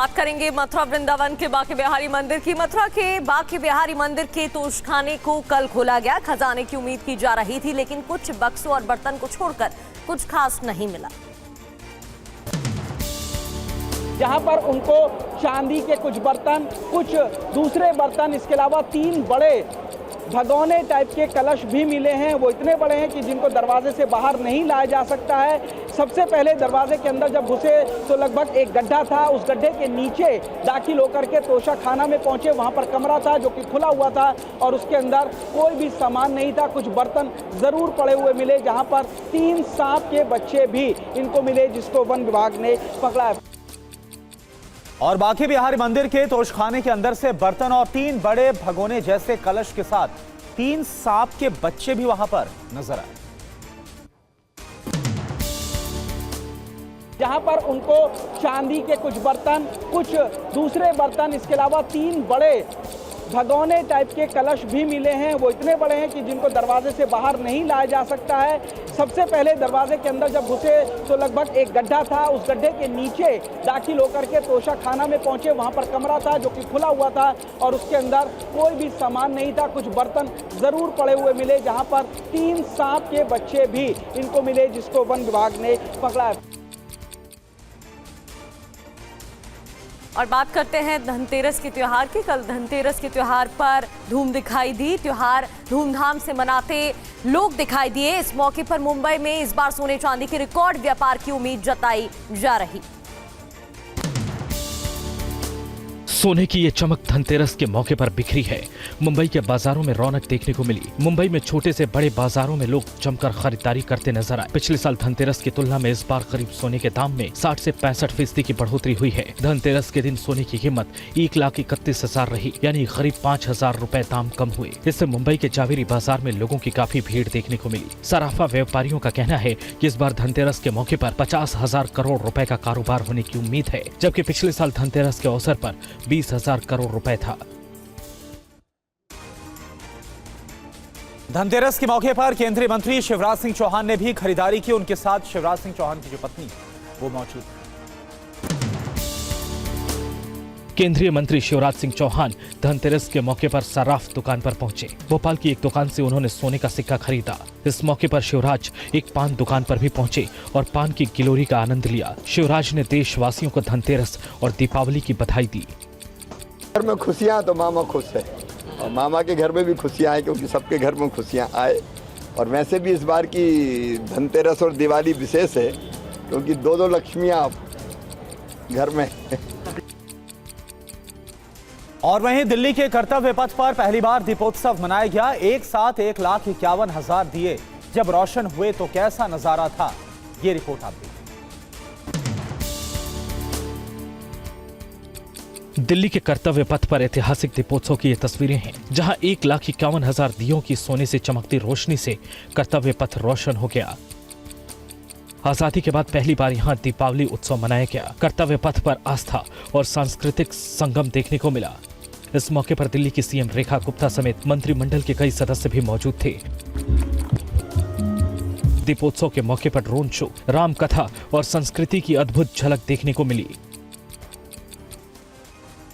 बात करेंगे मथुरा वृंदावन के बांके बिहारी मंदिर की। मथुरा के बांके बिहारी मंदिर के तोशखाने को कल खोला गया। खजाने की उम्मीद की जा रही थी, लेकिन कुछ बक्सों और बर्तन को छोड़कर कुछ खास नहीं मिला। जहां पर उनको चांदी के कुछ बर्तन, कुछ दूसरे बर्तन, इसके अलावा 3 बड़े भगोने टाइप के कलश भी मिले हैं। वो इतने बड़े हैं कि जिनको दरवाजे से बाहर नहीं लाया जा सकता है। सबसे पहले दरवाजे के अंदर जब घुसे तो लगभग एक गड्ढा था, उस गड्ढे के नीचे दाखिल होकर के तोशा खाना में पहुंचे। वहां पर कमरा था जो कि खुला हुआ था और उसके अंदर कोई भी सामान नहीं था। कुछ बर्तन जरूर पड़े हुए मिले, जहां पर 3 सांप के बच्चे भी इनको मिले, जिसको वन विभाग ने पकड़ा है। और बांके बिहारी मंदिर के तोशखाने के अंदर से बर्तन और 3 बड़े भगोने जैसे कलश के साथ 3 सांप के बच्चे भी वहां पर नजर आए। जहां पर उनको चांदी के कुछ बर्तन, कुछ दूसरे बर्तन, इसके अलावा 3 बड़े भगोने टाइप के कलश भी मिले हैं। वो इतने बड़े हैं कि जिनको दरवाजे से बाहर नहीं लाया जा सकता है। सबसे पहले दरवाजे के अंदर जब घुसे तो लगभग एक गड्ढा था, उस गड्ढे के नीचे दाखिल होकर के तोशा खाना में पहुंचे। वहां पर कमरा था जो कि खुला हुआ था और उसके अंदर कोई भी सामान नहीं था। कुछ बर्तन जरूर पड़े हुए मिले, जहां पर 3 सांप के बच्चे भी इनको मिले, जिसको वन विभाग ने पकड़ा है। और बात करते हैं धनतेरस के त्योहार की। कल धनतेरस के त्योहार पर धूम दिखाई दी। त्योहार धूमधाम से मनाते लोग दिखाई दिए। इस मौके पर मुंबई में इस बार सोने चांदी के रिकॉर्ड व्यापार की उम्मीद जताई जा रही। सोने की ये चमक धनतेरस के मौके पर बिखरी है। मुंबई के बाजारों में रौनक देखने को मिली। मुंबई में छोटे से बड़े बाजारों में लोग जमकर खरीदारी करते नजर आए। पिछले साल धनतेरस की तुलना में इस बार करीब सोने के दाम में 60 से 65% की बढ़ोतरी हुई है। धनतेरस के दिन सोने की कीमत 1,31,000 रही, यानी करीब 5,000 रुपए दाम कम हुए। इससे मुंबई के जावेरी बाजार में लोगों की काफी भीड़ देखने को मिली। सराफा व्यापारियों का कहना है कि इस बार धनतेरस के मौके पर 50,000 करोड़ रुपए का कारोबार होने की उम्मीद है, जबकि पिछले साल धनतेरस के अवसर पर 20,000 करोड़ रुपए था। धनतेरस के मौके पर केंद्रीय मंत्री शिवराज सिंह चौहान ने भी खरीदारी की। उनके साथ शिवराज सिंह चौहान की जो पत्नी वो मौजूद है। केंद्रीय मंत्री शिवराज सिंह चौहान धनतेरस के मौके पर सर्राफ दुकान पर पहुंचे। भोपाल की एक दुकान से उन्होंने सोने का सिक्का खरीदा। इस मौके पर शिवराज एक पान दुकान पर भी पहुंचे और पान की गिलोरी का आनंद लिया। शिवराज ने देशवासियों को धनतेरस और दीपावली की बधाई दी। घर में खुशियाँ तो मामा खुश है और मामा के घर में भी खुशियाँ आए, क्योंकि सबके घर में खुशियाँ आए। और वैसे भी इस बार की धनतेरस और दिवाली विशेष है, क्योंकि 2 लक्ष्मियाँ घर में। और वहीं दिल्ली के कर्तव्य पथ पर पहली बार दीपोत्सव मनाया गया। एक साथ 1,51,000 दिए जब रोशन हुए तो कैसा नजारा था, ये रिपोर्ट आप देखिए। दिल्ली के कर्तव्य पथ पर ऐतिहासिक दीपोत्सव की ये तस्वीरें हैं, जहां 1,51,000 दियों की सोने से चमकती रोशनी से कर्तव्य पथ रोशन हो गया। आजादी के बाद पहली बार यहां दीपावली उत्सव मनाया गया। कर्तव्य पथ पर आस्था और सांस्कृतिक संगम देखने को मिला। इस मौके पर दिल्ली की सीएम रेखा गुप्ता समेत मंत्रिमंडल के कई सदस्य भी मौजूद थे। दीपोत्सव के मौके पर ड्रोन शो, राम कथा और संस्कृति की अद्भुत झलक देखने को मिली।